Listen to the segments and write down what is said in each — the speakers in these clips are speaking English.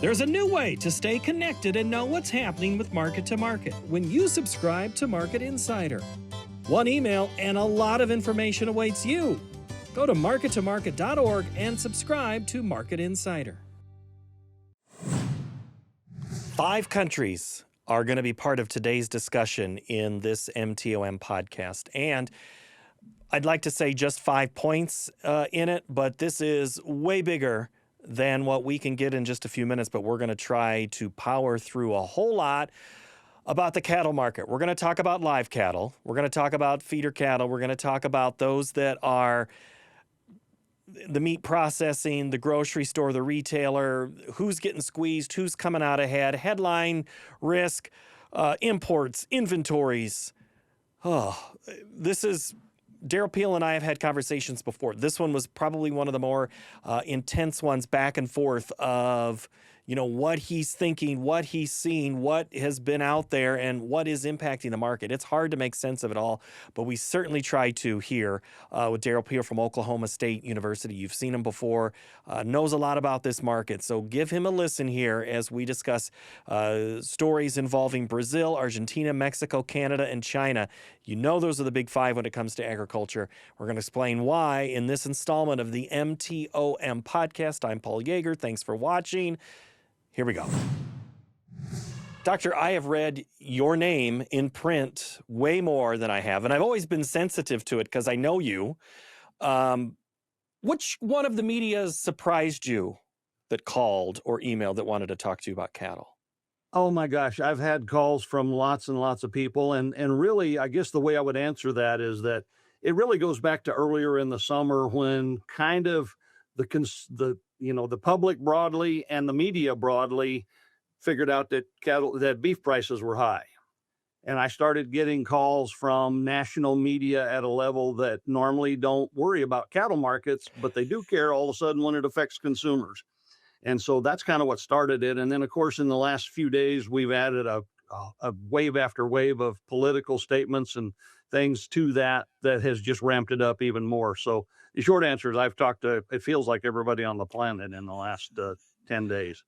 There's a new way to stay connected and know what's happening with Market to Market when you subscribe to Market Insider. One email and a lot of information awaits you. Go to markettomarket.org and subscribe to Market Insider. 5 countries are going to be part of today's discussion in this MTOM podcast. And I'd like to say just 5 points in it, but this is way bigger than what we can get in just a few minutes. But we're going to try to power through a whole lot about the cattle market. We're going to talk about live cattle. We're going to talk about feeder cattle. We're going to talk about those that are the meat processing, the grocery store, the retailer, who's getting squeezed, who's coming out ahead, headline risk, imports, inventories. Oh, this is... Derrell Peel and I have had conversations before. This one was probably one of the more intense ones, back and forth of, what he's thinking, what he's seeing, what has been out there, and what is impacting the market. It's hard to make sense of it all, but we certainly try to here with Derrell Peel from Oklahoma State University. You've seen him before, knows a lot about this market. So give him a listen here as we discuss stories involving Brazil, Argentina, Mexico, Canada, and China. Those are the big 5 when it comes to agriculture. We're going to explain why in this installment of the MTOM podcast. I'm Paul Yeager. Thanks for watching. Here we go. Doctor, I have read your name in print way more than I have, and I've always been sensitive to it because I know you. Which one of the media surprised you that called or emailed that wanted to talk to you about cattle? Oh my gosh, I've had calls from lots and lots of people. And really, I guess the way I would answer that is that it really goes back to earlier in the summer when kind of the public broadly and the media broadly figured out that beef prices were high. And I started getting calls from national media at a level that normally don't worry about cattle markets, but they do care all of a sudden when it affects consumers. And so that's kind of what started it. And then, of course, in the last few days, we've added a wave after wave of political statements and things to that has just ramped it up even more. So the short answer is I've talked to, it feels like everybody on the planet in the last 10 days.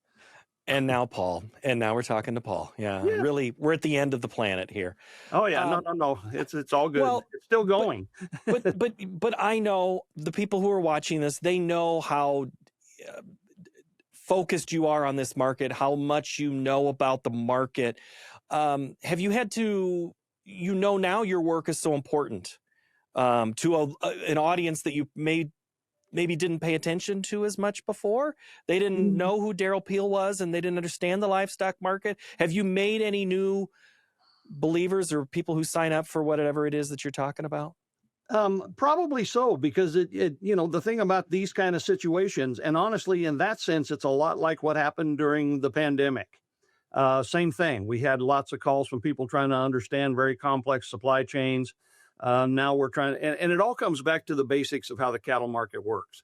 And now Paul. And now we're talking to Paul. Yeah. Really, we're at the end of the planet here. Oh, yeah. No. It's all good. Well, it's still going. But I know the people who are watching this, they know how focused you are on this market, how much you know about the market. Have you had to, now your work is so important to an audience that you maybe didn't pay attention to as much before? They didn't know who Derrell Peel was and they didn't understand the livestock market. Have you made any new believers or people who sign up for whatever it is that you're talking about? Probably so, because the thing about these kind of situations, and honestly, in that sense, it's a lot like what happened during the pandemic. Same thing. We had lots of calls from people trying to understand very complex supply chains. Now we're trying to, and it all comes back to the basics of how the cattle market works.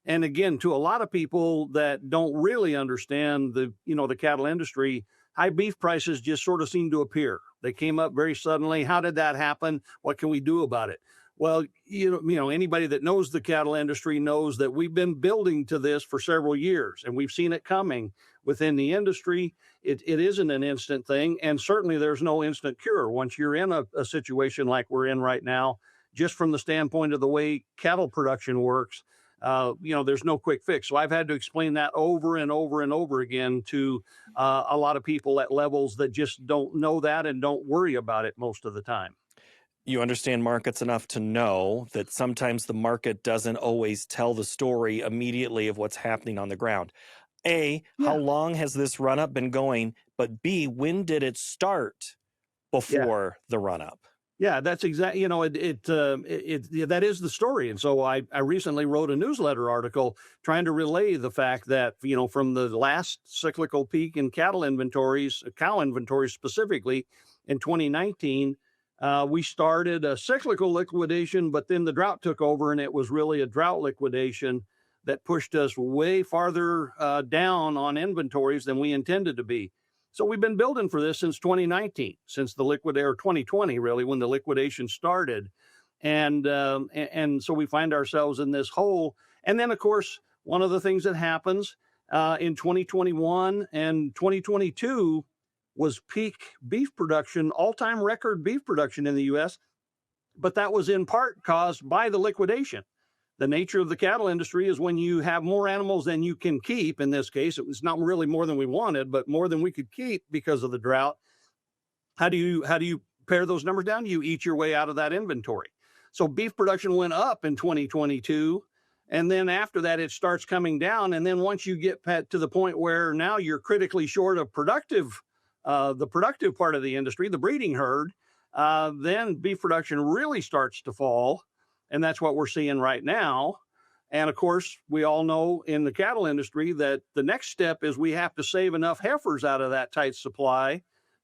And again, to a lot of people that don't really understand the cattle industry, high beef prices just sort of seem to appear. They came up very suddenly. How did that happen? What can we do about it? Well, anybody that knows the cattle industry knows that we've been building to this for several years, and we've seen it coming within the industry. It isn't an instant thing, and certainly there's no instant cure. Once you're in a situation like we're in right now, just from the standpoint of the way cattle production works, there's no quick fix. So I've had to explain that over and over and over again to a lot of people at levels that just don't know that and don't worry about it most of the time. You understand markets enough to know that sometimes the market doesn't always tell the story immediately of what's happening on the ground. A, how long has this run-up been going? But B, when did it start before the run-up? Yeah, that's exactly, that is the story. And so I recently wrote a newsletter article trying to relay the fact that, from the last cyclical peak in cattle inventories, cow inventories specifically, in 2019, we started a cyclical liquidation, but then the drought took over, and it was really a drought liquidation that pushed us way farther down on inventories than we intended to be. So we've been building for this since 2019, since the 2020, really, when the liquidation started. And so we find ourselves in this hole. And then, of course, one of the things that happens in 2021, and 2022 was peak beef production, all-time record beef production in the U.S., but that was in part caused by the liquidation. The nature of the cattle industry is when you have more animals than you can keep. In this case, it was not really more than we wanted, but more than we could keep because of the drought. How do you pare those numbers down? You eat your way out of that inventory. So beef production went up in 2022, and then after that it starts coming down. And then once you get to the point where now you're critically short of the productive part of the industry, the breeding herd, then beef production really starts to fall. And that's what we're seeing right now. And of course, we all know in the cattle industry that the next step is we have to save enough heifers out of that tight supply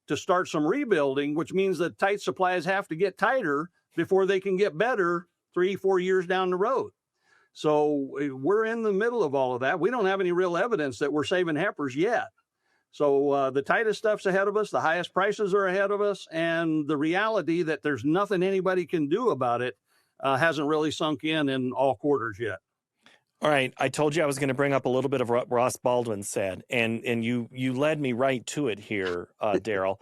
to start some rebuilding, which means that tight supplies have to get tighter before they can get better 3-4 years down the road. So we're in the middle of all of that. We don't have any real evidence that we're saving heifers yet. So the tightest stuff's ahead of us, the highest prices are ahead of us, and the reality that there's nothing anybody can do about it hasn't really sunk in all quarters yet. All right, I told you I was going to bring up a little bit of what Ross Baldwin said, and you led me right to it here, Derrell.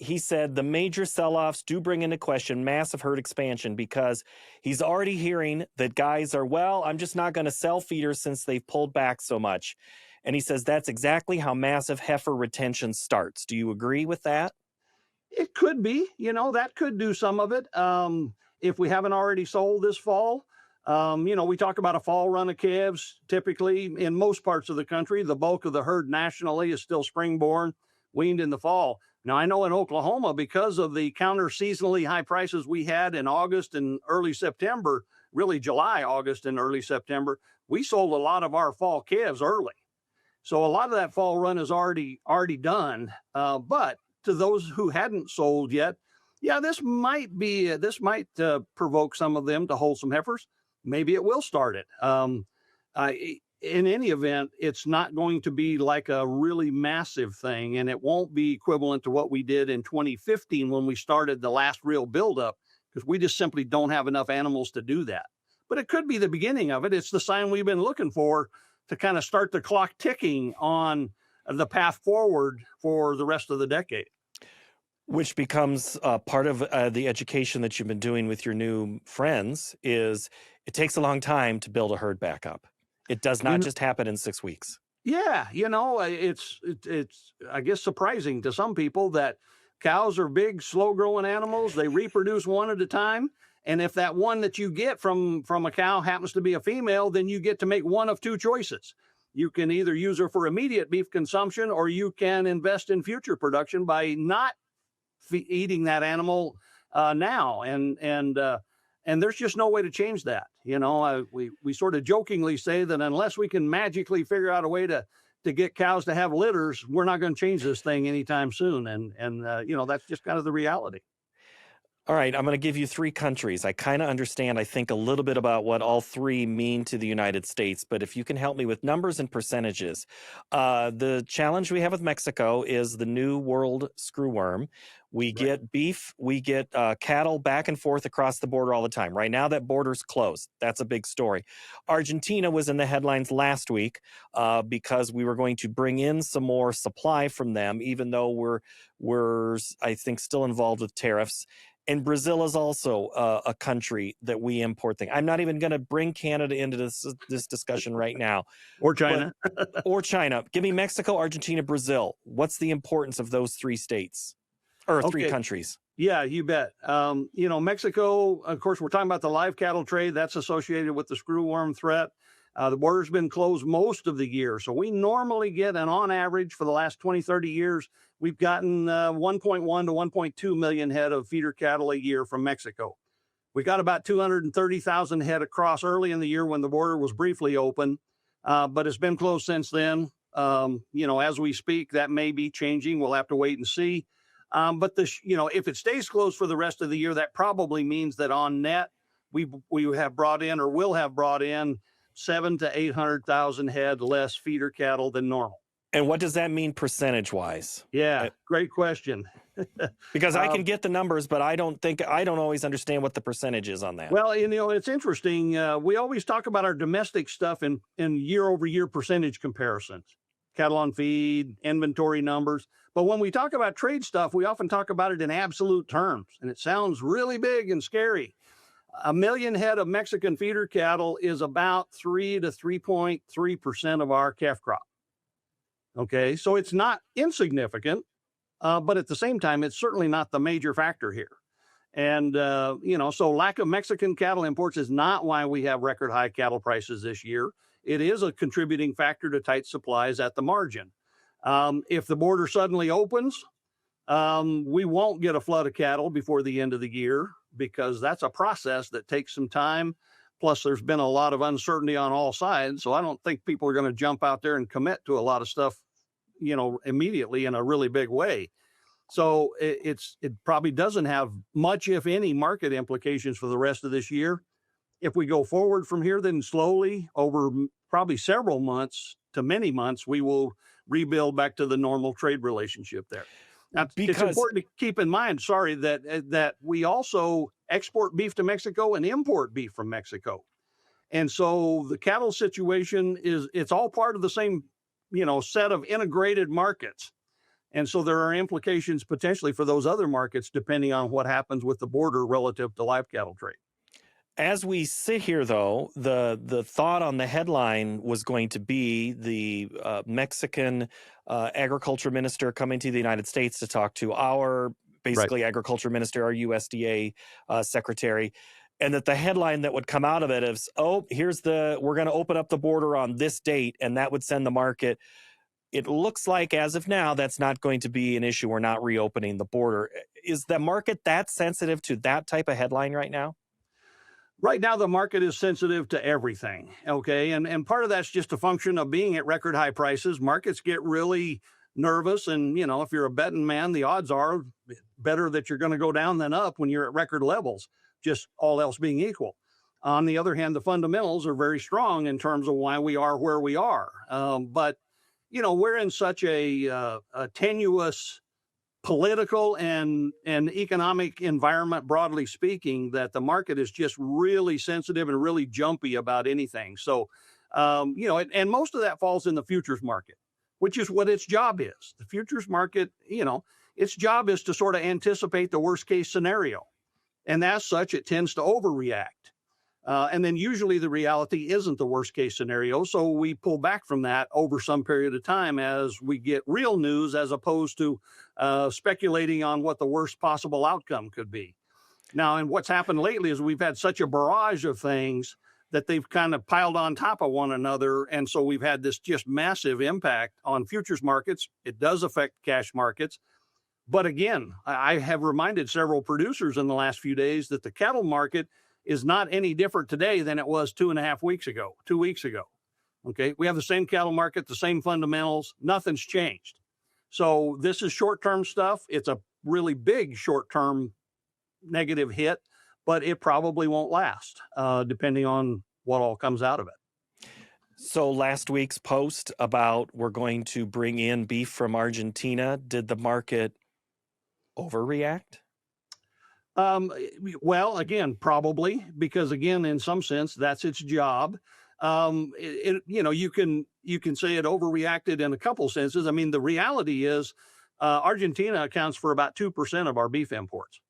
He said the major sell-offs do bring into question massive herd expansion because he's already hearing that guys are, well, I'm just not going to sell feeders since they've pulled back so much. And he says that's exactly how massive heifer retention starts. Do you agree with that? It could be, that could do some of it. If we haven't already sold this fall, we talk about a fall run of calves. Typically, in most parts of the country, the bulk of the herd nationally is still spring-born, weaned in the fall. Now, I know in Oklahoma, because of the counter-seasonally high prices we had in August and early September, really July, August, and early September, we sold a lot of our fall calves early. So a lot of that fall run is already done. But to those who hadn't sold yet, yeah, this might provoke some of them to hold some heifers. Maybe it will start it. In any event, it's not going to be like a really massive thing, and it won't be equivalent to what we did in 2015 when we started the last real buildup, because we just simply don't have enough animals to do that. But it could be the beginning of it. It's the sign we've been looking for to kind of start the clock ticking on the path forward for the rest of the decade. Which becomes part of the education that you've been doing with your new friends is it takes a long time to build a herd back up. It does not just happen in 6 weeks. Yeah, it's I guess surprising to some people that cows are big, slow-growing animals. They reproduce one at a time. And if that one that you get from a cow happens to be a female, then you get to make one of two choices. You can either use her for immediate beef consumption, or you can invest in future production by not eating that animal now. And there's just no way to change that. We sort of jokingly say that unless we can magically figure out a way to get cows to have litters, we're not going to change this thing anytime soon. And that's just kind of the reality. All right, I'm going to give you 3 countries. I kind of understand, I think, a little bit about what all 3 mean to the United States, but if you can help me with numbers and percentages. The challenge we have with Mexico is the new world screwworm. We get beef, we get cattle back and forth across the border all the time. Right now, that border's closed. That's a big story. Argentina was in the headlines last week because we were going to bring in some more supply from them, even though we're I think, still involved with tariffs. And Brazil is also a country that we import things. I'm not even going to bring Canada into this discussion right now. Or China. Or China. Give me Mexico, Argentina, Brazil. What's the importance of those 3 states? Or 3 countries? Yeah, you bet. Mexico, of course, we're talking about the live cattle trade. That's associated with the screwworm threat. The border's been closed most of the year. So we normally get, and on average for the last 20, 30 years, we've gotten 1.1 to 1.2 million head of feeder cattle a year from Mexico. We got about 230,000 head across early in the year when the border was briefly open, but it's been closed since then. As we speak, that may be changing. We'll have to wait and see. But if it stays closed for the rest of the year, that probably means that on net, we have brought in, or will have brought in, 700,000 to 800,000 head less feeder cattle than normal. And what does that mean percentage-wise? Yeah, great question. Because I Um, can get the numbers, but I don't always understand what the percentage is on that. Well, it's interesting. We always talk about our domestic stuff in year-over-year percentage comparisons, cattle on feed, inventory numbers. But when we talk about trade stuff, we often talk about it in absolute terms, and it sounds really big and scary. 1,000,000 head of Mexican feeder cattle is about 3 to 3.3% of our calf crop. Okay, so it's not insignificant, but at the same time, it's certainly not the major factor here. And, so lack of Mexican cattle imports is not why we have record high cattle prices this year. It is a contributing factor to tight supplies at the margin. If the border suddenly opens, we won't get a flood of cattle before the end of the year because that's a process that takes some time. Plus, there's been a lot of uncertainty on all sides. So I don't think people are going to jump out there and commit to a lot of stuff, immediately in a really big way. So it probably doesn't have much, if any, market implications for the rest of this year. If we go forward from here, then slowly over probably several months to many months, we will rebuild back to the normal trade relationship there. Now, it's important to keep in mind, that we also export beef to Mexico and import beef from Mexico. And so the cattle situation it's all part of the same, set of integrated markets. And so there are implications potentially for those other markets, depending on what happens with the border relative to live cattle trade. As we sit here, though, the thought on the headline was going to be the Mexican agriculture minister coming to the United States to talk to our agriculture minister, our USDA secretary, and that the headline that would come out of it is, we're going to open up the border on this date, and that would send the market. It looks like, as of now, that's not going to be an issue. We're not reopening the border. Is the market that sensitive to that type of headline right now? Right now, the market is sensitive to everything, okay? And part of that's just a function of being at record high prices. Markets get really nervous, and, if you're a betting man, the odds are better that you're going to go down than up when you're at record levels, just all else being equal. On the other hand, the fundamentals are very strong in terms of why we are where we are. But, we're in such a tenuous political and economic environment, broadly speaking, that the market is just really sensitive and really jumpy about anything. So, and most of that falls in the futures market, which is what its job is. The futures market, its job is to sort of anticipate the worst case scenario. And as such, it tends to overreact. And then usually the reality isn't the worst case scenario. So we pull back from that over some period of time as we get real news, as opposed to speculating on what the worst possible outcome could be. Now, and what's happened lately is we've had such a barrage of things that they've kind of piled on top of one another. And so we've had this just massive impact on futures markets. It does affect cash markets. But again, I have reminded several producers in the last few days that the cattle market is not any different today than it was 2 weeks ago. Okay. We have the same cattle market, the same fundamentals. Nothing's changed. So this is short-term stuff. It's a really big short-term negative hit, but it probably won't last, depending on what all comes out of it. So last week's post about we're going to bring in beef from Argentina, did the market overreact? Well, again, probably, because again, in some sense, that's its job. You can say it overreacted in a couple senses. I mean, the reality is, Argentina accounts for about 2% of our beef imports.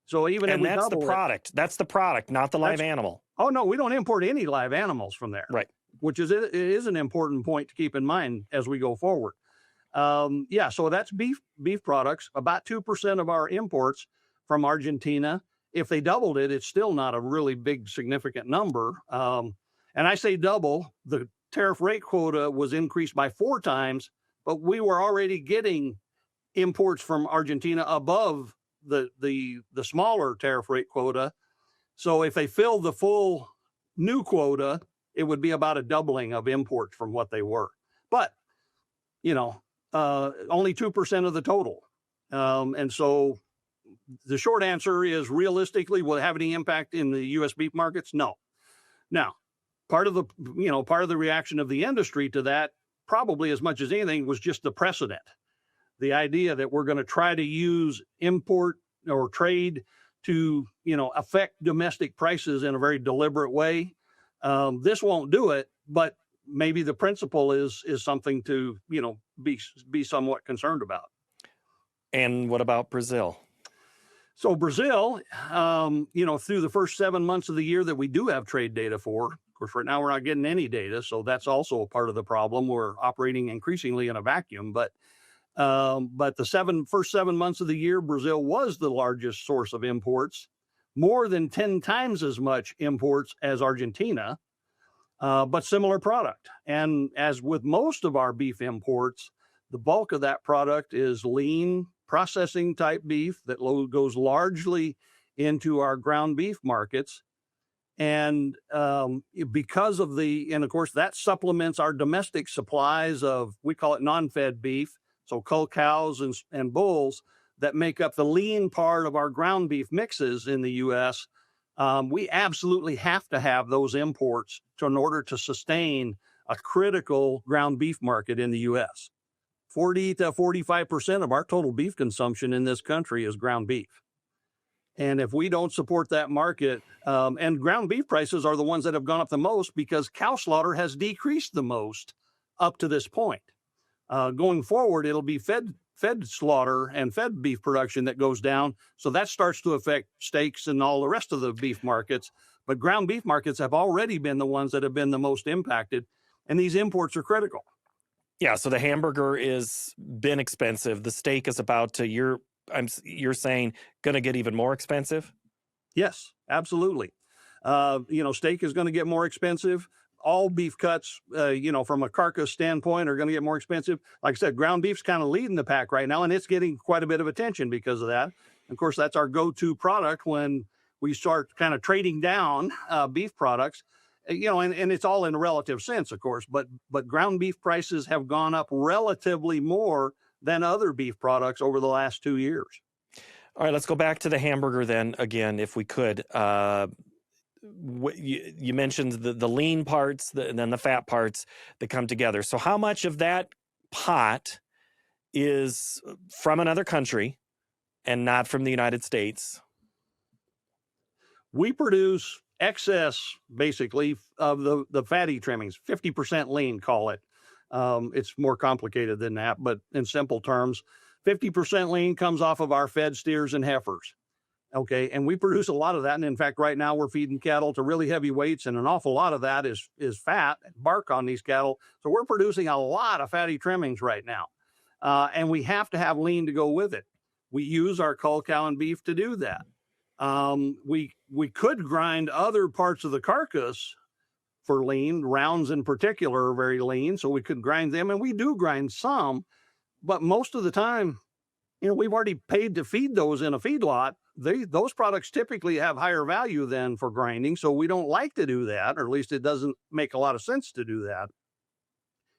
So even if we that's the product. That's the product, not the live animal. Oh no, we don't import any live animals from there. Right. Which it is an important point to keep in mind as we go forward. So that's beef products. About 2% of our imports from Argentina. If they doubled it, it's still not a really big, significant number. And I say double, the tariff rate quota was increased by 4 times, but we were already getting imports from Argentina above the smaller tariff rate quota. So if they filled the full new quota, it would be about a doubling of imports from what they were. But, only 2% of the total. And so the short answer is, realistically, will it have any impact in the U.S. beef markets? No. Now, part of the reaction of the industry to that probably as much as anything was just the precedent. The idea that we're going to try to use import or trade to, affect domestic prices in a very deliberate way. This won't do it, but maybe the principle is something to, be somewhat concerned about. And what about Brazil? So Brazil, through the first 7 months of the year that we do have trade data for, of course, right now we're not getting any data, so that's also a part of the problem. We're operating increasingly in a vacuum, but the first 7 months of the year, Brazil was the largest source of imports, more than 10 times as much imports as Argentina, but similar product. And as with most of our beef imports, the bulk of that product is lean processing type beef that goes largely into our ground beef markets. And because of and of course, that supplements our domestic supplies of, we call it non-fed beef. So cull cows and bulls that make up the lean part of our ground beef mixes in the U.S. We absolutely have to have those imports in order to sustain a critical ground beef market in the U.S. 40 to 45% of our total beef consumption in this country is ground beef. And if we don't support that market, and ground beef prices are the ones that have gone up the most because cow slaughter has decreased the most up to this point. Going forward, it'll be fed slaughter and fed beef production that goes down. So that starts to affect steaks and all the rest of the beef markets. But ground beef markets have already been the ones that have been the most impacted. And these imports are critical. Yeah, so the hamburger is been expensive. The steak is about to, you're saying, going to get even more expensive? Yes, absolutely. Steak is going to get more expensive. All beef cuts, from a carcass standpoint, are going to get more expensive. Like I said, ground beef's kind of leading the pack right now, and it's getting quite a bit of attention because of that. Of course, that's our go-to product when we start kind of trading down beef products. And it's all in a relative sense, of course, but ground beef prices have gone up relatively more than other beef products over the last 2 years. All right, let's go back to the hamburger then again, if we could. You mentioned the lean parts and then the fat parts that come together. So how much of that pot is from another country and not from the United States? We produce excess, basically, of the fatty trimmings, 50% lean, call it. It's more complicated than that, but in simple terms, 50% lean comes off of our fed steers and heifers. Okay, and we produce a lot of that. And in fact, right now we're feeding cattle to really heavy weights, and an awful lot of that is fat and bark on these cattle. So we're producing a lot of fatty trimmings right now. And we have to have lean to go with it. We use our cull cow and beef to do that. We could grind other parts of the carcass for lean. Rounds in particular are very lean, so we could grind them, and we do grind some, but most of the time, we've already paid to feed those in a feedlot. Those products typically have higher value than for grinding, so we don't like to do that, or at least it doesn't make a lot of sense to do that.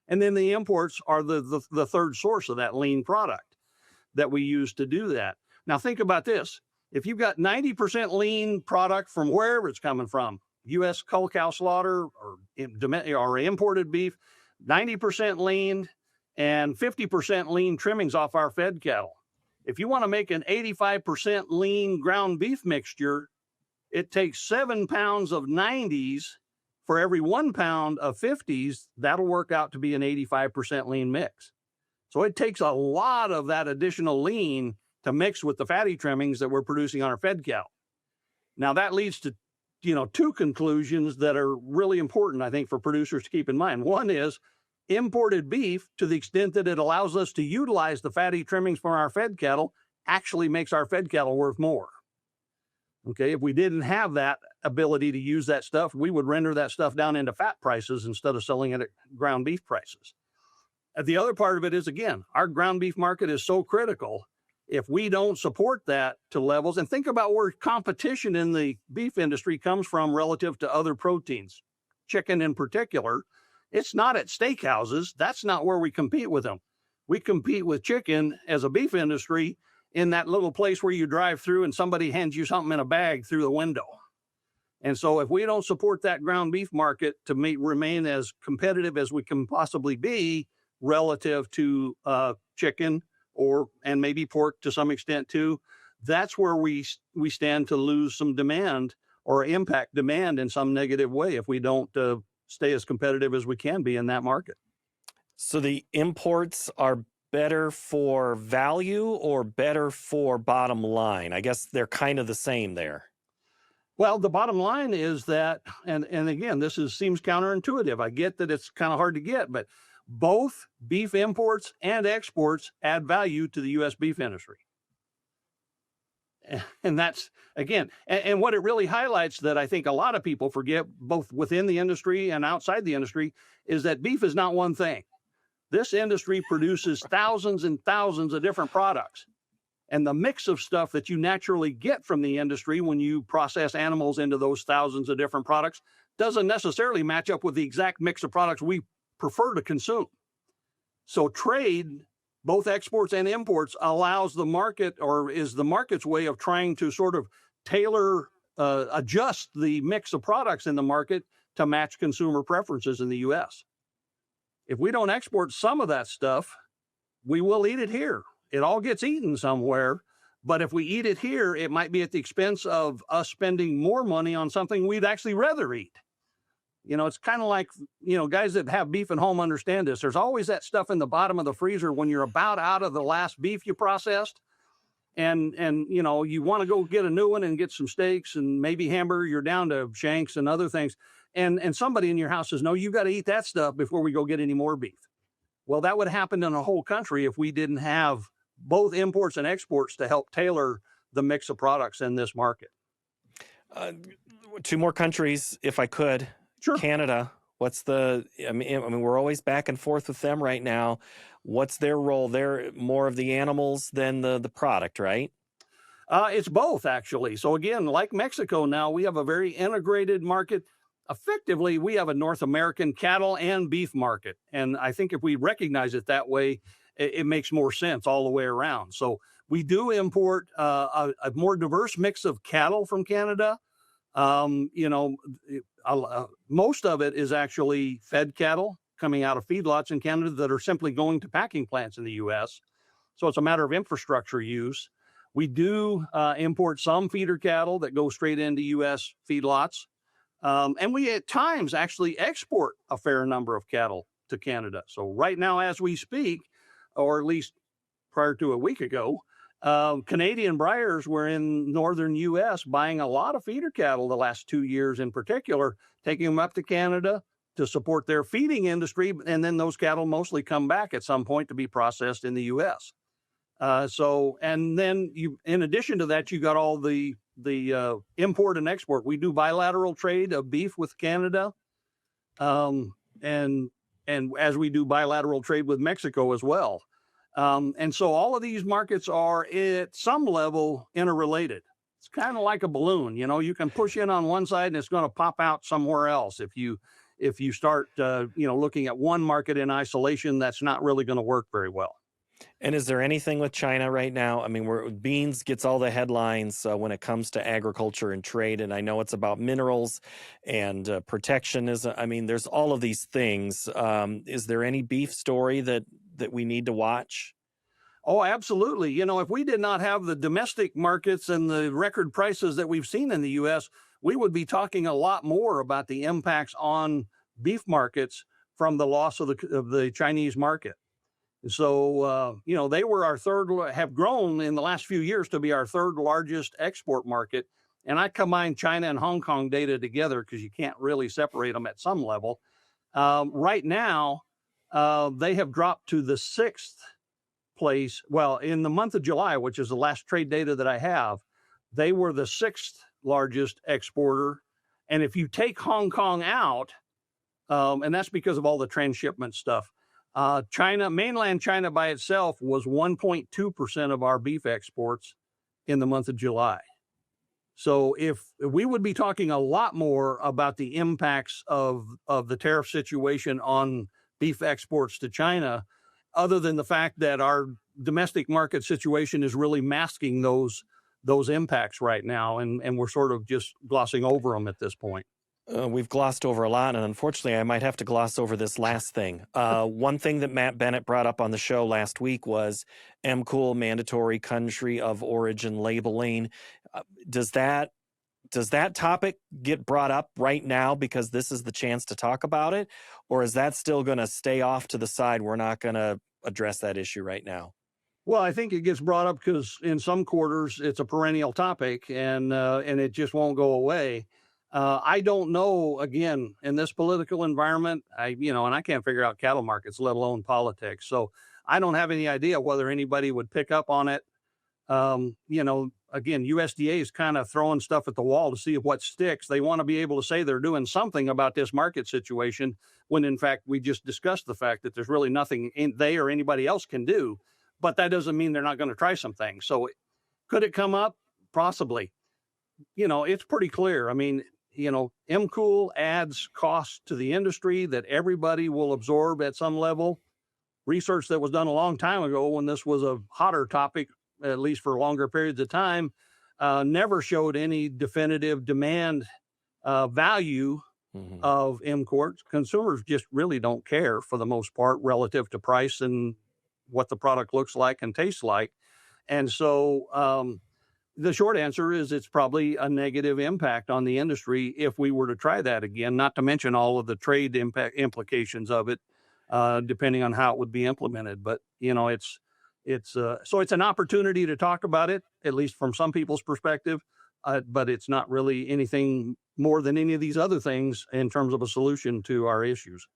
And then the imports are the third source of that lean product that we use to do that. Now think about this. If you've got 90% lean product from wherever it's coming from, U.S. cull cow slaughter or imported beef, 90% lean and 50% lean trimmings off our fed cattle. If you want to make an 85% lean ground beef mixture, it takes 7 pounds of 90s for every 1 pound of 50s. That'll work out to be an 85% lean mix. So it takes a lot of that additional lean to mix with the fatty trimmings that we're producing on our fed cattle. Now that leads to, two conclusions that are really important, I think, for producers to keep in mind. One is imported beef, to the extent that it allows us to utilize the fatty trimmings from our fed cattle, actually makes our fed cattle worth more. Okay, if we didn't have that ability to use that stuff, we would render that stuff down into fat prices instead of selling it at ground beef prices. The other part of it is, again, our ground beef market is so critical. If we don't support that to levels, and think about where competition in the beef industry comes from relative to other proteins, chicken in particular, it's not at steakhouses. That's not where we compete with them. We compete with chicken as a beef industry in that little place where you drive through and somebody hands you something in a bag through the window. And so if we don't support that ground beef market to remain as competitive as we can possibly be, relative to chicken and maybe pork to some extent too, that's where we stand to lose some demand or impact demand in some negative way if we don't stay as competitive as we can be in that market. So the imports are better for value or better for bottom line? I guess they're kind of the same there. Well, the bottom line is that, and again, seems counterintuitive. I get that it's kind of hard to get, but both beef imports and exports add value to the U.S. beef industry. And that's, again, and what it really highlights that I think a lot of people forget, both within the industry and outside the industry, is that beef is not one thing. This industry produces thousands and thousands of different products. And the mix of stuff that you naturally get from the industry when you process animals into those thousands of different products doesn't necessarily match up with the exact mix of products we prefer to consume. So trade, both exports and imports, allows the market, or is the market's way of trying to sort of tailor, adjust the mix of products in the market to match consumer preferences in the U.S. If we don't export some of that stuff, we will eat it here. It all gets eaten somewhere. But if we eat it here, it might be at the expense of us spending more money on something we'd actually rather eat. You know, it's kind of like, guys that have beef at home understand this. There's always that stuff in the bottom of the freezer when you're about out of the last beef you processed. And you want to go get a new one and get some steaks and maybe hamburger. You're down to shanks and other things. And somebody in your house says, no, you got to eat that stuff before we go get any more beef. Well, that would happen in a whole country if we didn't have both imports and exports to help tailor the mix of products in this market. Two more countries, if I could. Sure. Canada. I mean, we're always back and forth with them right now. What's their role? They're more of the animals than the product, right? It's both, actually. So again, like Mexico now, we have a very integrated market. Effectively, we have a North American cattle and beef market. And I think if we recognize it that way, it makes more sense all the way around. So we do import a more diverse mix of cattle from Canada. Most of it is actually fed cattle coming out of feedlots in Canada that are simply going to packing plants in the U.S. So it's a matter of infrastructure use. We do import some feeder cattle that go straight into U.S. feedlots. And we at times actually export a fair number of cattle to Canada. So right now, as we speak, or at least prior to a week ago, Canadian Breyers were in northern U.S. buying a lot of feeder cattle the last 2 years in particular, taking them up to Canada to support their feeding industry. And then those cattle mostly come back at some point to be processed in the U.S. And then in addition to that, you got all the import and export. We do bilateral trade of beef with Canada. And as we do bilateral trade with Mexico as well. And so all of these markets are at some level interrelated. It's kind of like a balloon. You can push in on one side and it's going to pop out somewhere else. If you start, looking at one market in isolation, that's not really going to work very well. And is there anything with China right now? I mean, beans gets all the headlines when it comes to agriculture and trade, and I know it's about minerals and protectionism. I mean, there's all of these things. Is there any beef story that we need to watch? Oh, absolutely. If we did not have the domestic markets and the record prices that we've seen in the U.S., we would be talking a lot more about the impacts on beef markets from the loss of the Chinese market. So, they were have grown in the last few years to be our third largest export market. And I combine China and Hong Kong data together because you can't really separate them at some level. Right now, they have dropped to the sixth place. Well, in the month of July, which is the last trade data that I have, they were the sixth largest exporter. And if you take Hong Kong out, and that's because of all the transshipment stuff, mainland China by itself was 1.2% of our beef exports in the month of July. So if we would be talking a lot more about the impacts of the tariff situation on beef exports to China, other than the fact that our domestic market situation is really masking those impacts right now. And we're sort of just glossing over them at this point. We've glossed over a lot, and unfortunately, I might have to gloss over this last thing. One thing that Matt Bennett brought up on the show last week was MCOOL, mandatory country of origin labeling. Uh, does that topic get brought up right now because this is the chance to talk about it, or is that still going to stay off to the side? We're not going to address that issue right now. Well, I think it gets brought up because in some quarters it's a perennial topic, and it just won't go away. I don't know. Again, in this political environment, and I can't figure out cattle markets, let alone politics. So I don't have any idea whether anybody would pick up on it. Again, USDA is kind of throwing stuff at the wall to see what sticks. They want to be able to say they're doing something about this market situation, when in fact we just discussed the fact that there's really nothing they or anybody else can do. But that doesn't mean they're not going to try some things. So could it come up? Possibly. It's pretty clear. I mean, MCOOL adds costs to the industry that everybody will absorb at some level. Research that was done a long time ago when this was a hotter topic, at least for longer periods of time, never showed any definitive demand value of MCOOL. Consumers just really don't care for the most part relative to price and what the product looks like and tastes like. And so the short answer is it's probably a negative impact on the industry if we were to try that again, not to mention all of the trade implications of it, depending on how it would be implemented. But, so it's an opportunity to talk about it, at least from some people's perspective, but it's not really anything more than any of these other things in terms of a solution to our issues.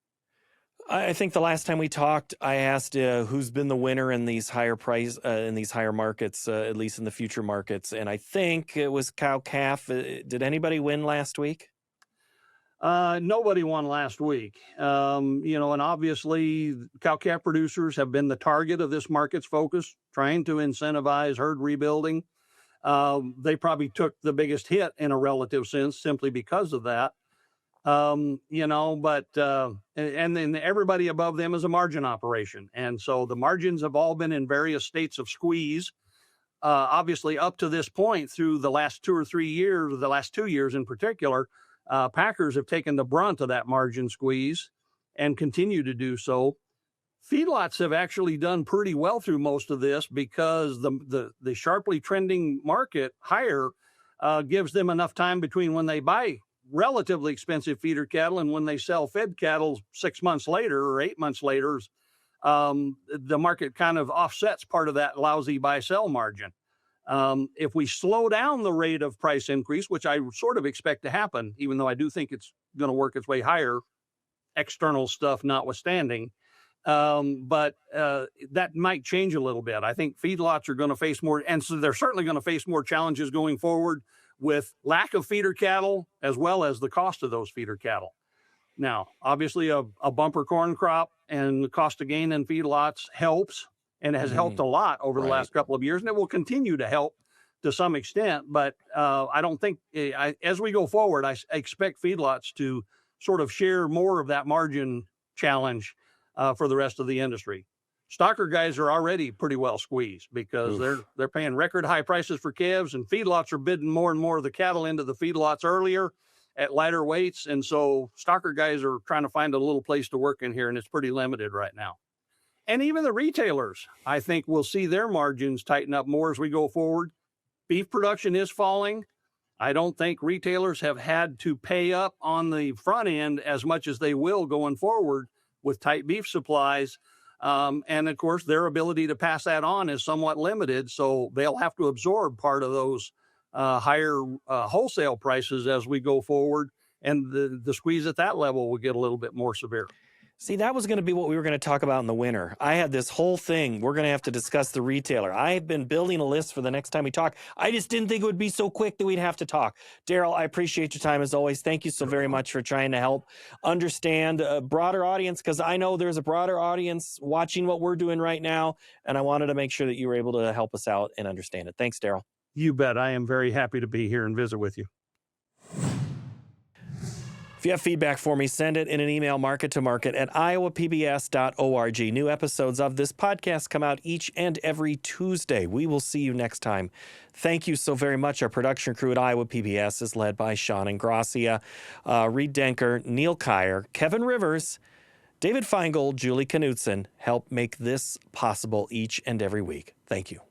I think the last time we talked, I asked who's been the winner in these higher in these higher markets, at least in the future markets, and I think it was cow-calf. Did anybody win last week? Nobody won last week. And obviously cow-calf producers have been the target of this market's focus, trying to incentivize herd rebuilding. They probably took the biggest hit in a relative sense simply because of that. And then everybody above them is a margin operation. And so the margins have all been in various states of squeeze. Obviously up to this point through the last 2 or 3 years, the last 2 years in particular, packers have taken the brunt of that margin squeeze and continue to do so. Feedlots have actually done pretty well through most of this because the sharply trending market higher gives them enough time between when they buy relatively expensive feeder cattle and when they sell fed cattle 6 months later or 8 months later. The market kind of offsets part of that lousy buy-sell margin. If we slow down the rate of price increase, which I sort of expect to happen, even though I do think it's going to work its way higher, external stuff notwithstanding, but that might change a little bit. I think feedlots are going to face more, and so they're certainly going to face more challenges going forward with lack of feeder cattle as well as the cost of those feeder cattle. Now, obviously, a bumper corn crop and the cost of gain in feedlots helps, and it has helped a lot over the last couple of years, and it will continue to help to some extent. But I don't think, as we go forward, I expect feedlots to sort of share more of that margin challenge for the rest of the industry. Stocker guys are already pretty well squeezed because they're paying record high prices for calves, and feedlots are bidding more and more of the cattle into the feedlots earlier at lighter weights. And so stocker guys are trying to find a little place to work in here, and it's pretty limited right now. And even the retailers, I think, will see their margins tighten up more as we go forward. Beef production is falling. I don't think retailers have had to pay up on the front end as much as they will going forward with tight beef supplies. And of course, their ability to pass that on is somewhat limited. So they'll have to absorb part of those higher wholesale prices as we go forward. And the squeeze at that level will get a little bit more severe. See, that was going to be what we were going to talk about in the winter. I had this whole thing. We're going to have to discuss the retailer. I've been building a list for the next time we talk. I just didn't think it would be so quick that we'd have to talk. Derrell, I appreciate your time as always. Thank you so very much for trying to help understand a broader audience, because I know there's a broader audience watching what we're doing right now, and I wanted to make sure that you were able to help us out and understand it. Thanks, Derrell. You bet. I am very happy to be here and visit with you. If you have feedback for me, send it in an email, market2market@iowapbs.org. New episodes of this podcast come out each and every Tuesday. We will see you next time. Thank you so very much. Our production crew at Iowa PBS is led by Sean Ingrassia, Reed Denker, Neil Kyer, Kevin Rivers, David Feingold, Julie Knutson help make this possible each and every week. Thank you.